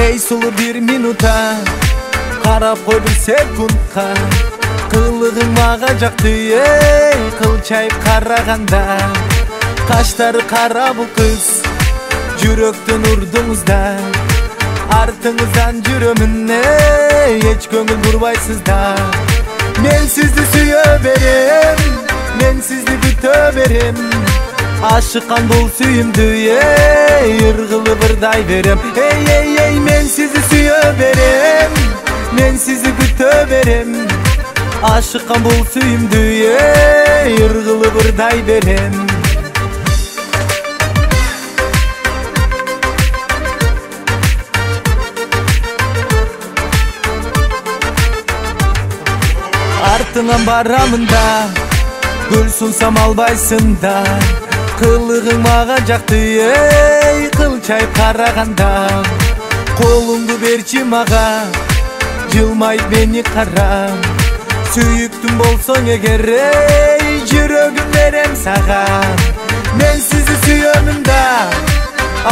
Ey sulu bir minuta karap koy bir sekundka, kılığın mağa jaktı ey kılçayıp karaganda. Kaşları kara bu kız жүрөктөн urdunuz da, артыңыздан жүрөмүн hiç көңүл бурбайсыз да. Men sizdi süyö berem, men sizdi бүтө берем, ашыккан бул сүйүмдү ey ыргылы бырдай берем. Ey men sizdi süyö berem, men sizdi бүтө берем, ашыккан бул сүйүмдү ey ыргылы бырдай берем. Артыңан барамын да, гүл сунсам албайсың да, кылыгың мага жакты эй кылчайып караганда. Колуңду берчи мага, жылмайт мени кара, сүйүктүм болсоң эгер эй жүрөгүм берем сага. Мен сизди сүйөмүн да,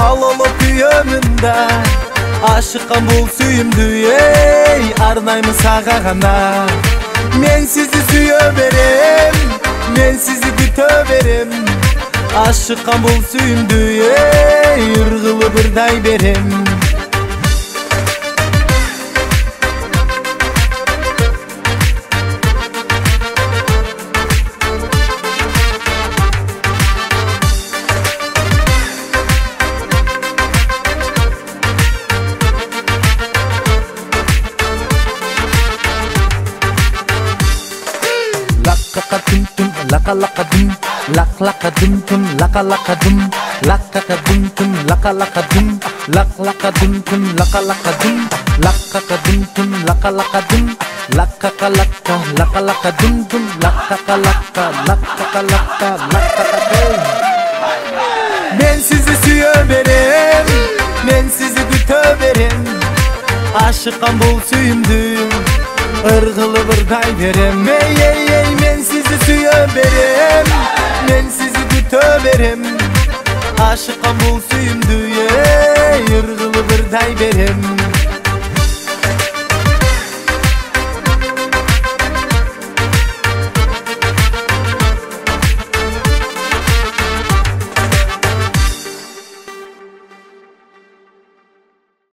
ал олуп күйөмүн да, ашыккан бул сүйүмдү эй арнаймын сага гана. Men sizi süyö berem, men sizi бүтө берем, ашыккан бул сүйүмдү ey ыргылы бырдай берем. Laka laka dum, lak laka dum dum, laka laka dum, laka dum dum, laka laka dum, lak laka dum dum, laka laka dum, laka dum dum, laka laka dum, laka laka dum dum, laka laka dum. Men sizi süyö berem, men sizi бүтө берем, ашыккан бул сүйүмдү ыргылы бырдай берем. Ey men sizi süyö berem, men sizi бүтө берем, ашыккан бул сүйүмдү ey ыргылы бырдай берем.